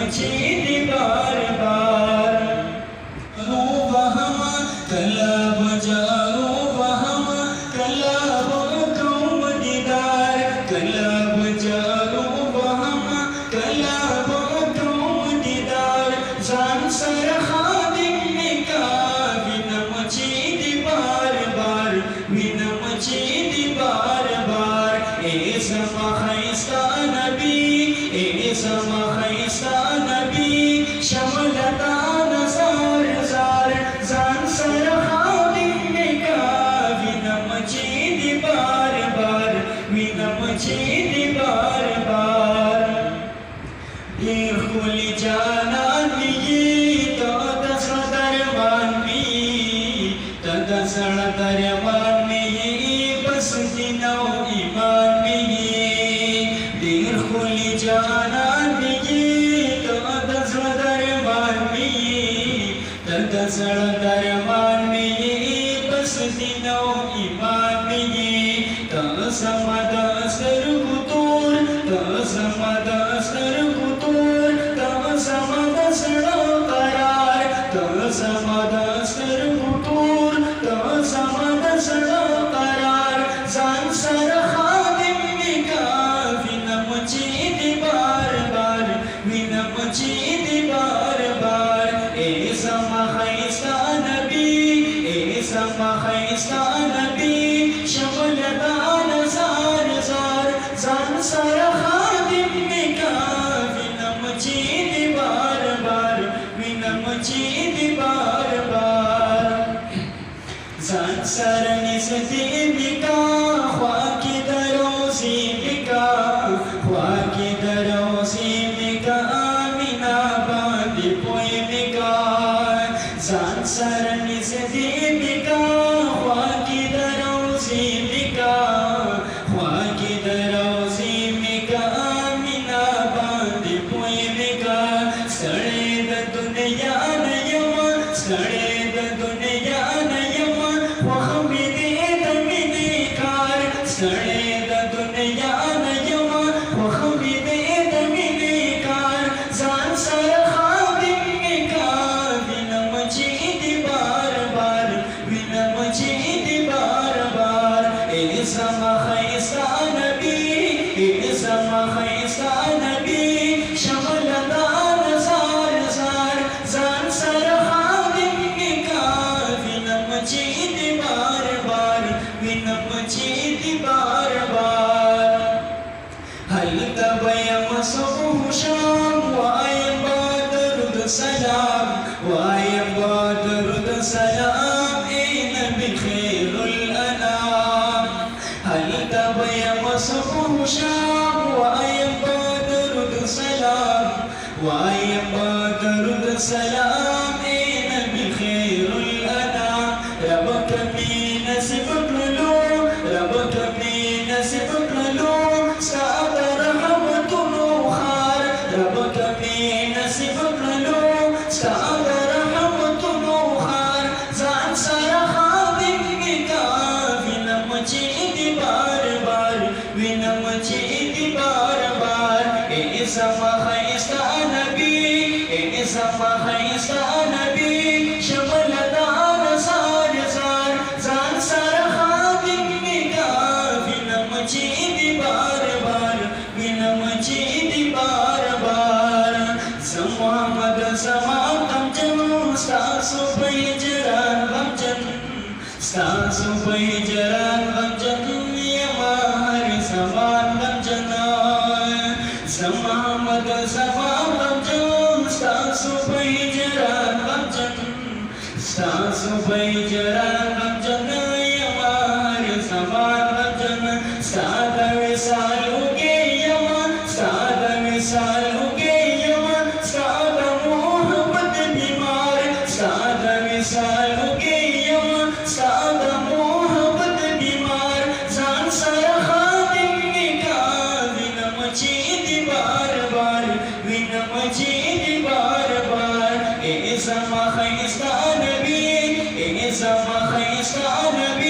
मचीदी बार बार। वहमा कलाब जाओ वहमा कलाब कौम दीदार, कलाब जाओ वहमा कलाब कौम दीदार। जान सर खादिम निका बिन मचीदी बार बार, बिन मचीदी बार बार। ए समा खैस्ता नबी, ए समा खैस्ता नबी, शमलता नजार जार। जान सर खादिम निका बिन मचीदी बार बार, बिन मचीदी बार बार। ढेर खुली जानान मिyi तो दसड़ दरमान मिyi, तो दसड़ दरमान मिyi, बस दिनौ ईमान मिyi। ढेर खुली जानान मिyi तो दसड़ दरमान मिyi, तो दसड़ दरमान मिyi, बस दिनौ ईमान मिyi। तो समद सर गुतूर, तो समद सर गुतूर, तो समद सड़ो करार, तो समद सर गुतूर, तो समद सड़ो करार। जान सर खादिम निका बिन मचीदी बार बार, बिन मचीदी बार बार। ए समा खैस्ता नबी, ए समा खैस्ता नबी, शमलता नजार जार। जान सर खादिम निका बिन मचीदी बार बार, बिन मचीदी बार बार। जान सर निसती निका ख्वाकी दरोसी निका, ख्वाकी दरोसी निका आमिना बादी पोई निका। जान सर निसती निका ख्वाकी दरोसी निका, ख्वाकी दरोसी निका आमिना बादी पोई निका। सड़े द दुनिया नयमा, सड़े द दुनिया नयमा, वहमिदे दमिनी कार। सड़े द दुनिया नयमा, वहमिदे दमिनी कार। जान सर खादिम निका बिन मचीदी बार बार, बिन मचीदी बार बार। ए समा खैस्ता नबी, ए समा खैस्ता नबी, शमलता नजार जार। जान सर खादिम निका बिन मचीदी बार बार, बिन मचीदी बार बार। हल तबयम सुबह शाम वायम बदरुद सलाम, वायम बदरुद सलाम, ए नबी खैरुल अनाम। हल तबयम सुबह शाम वायम बदरुद सलाम, वायम बदरुद सलाम, ए नबी खैरुल अनाम। रब कभी नसीब कलो, रब कभी नसीब कलो, साद रहमत नुखार। रब कभी नसीब कलो, साद रहमत नुखार। जान सर खादिम निका बिन मचीदी बार बार, बिन मचीदी बार बार। ए समा खैस्ता नबी, ए समा खैस्ता नबी, शमलता नजार जार। जान सर खादिम निका बिन मचीदी बार बार, बिन मचीदी बार बार। मोहम्मद समा गमजन, सासु बैजरान गमजन, सासु बैजरान गमजन, यमा हर समान गमजन। मोहम्मद समा गमजन, सासु बैजरान गमजन, सासु बैजरान गमजन, यमा हर समान गमजन। सादा विसाल उगे यमा, सादा विसाल उगे यमा, सादा मोहब्बत बीमार। सादा विसाल उगे यमा, सादा मोहब्बत बीमार। जान सर खादिम निका बिन मचीदी बार बार, बिन मचीदी बार बार। ए समा खैस्ता नबी, ए समा खैस्ता नबी,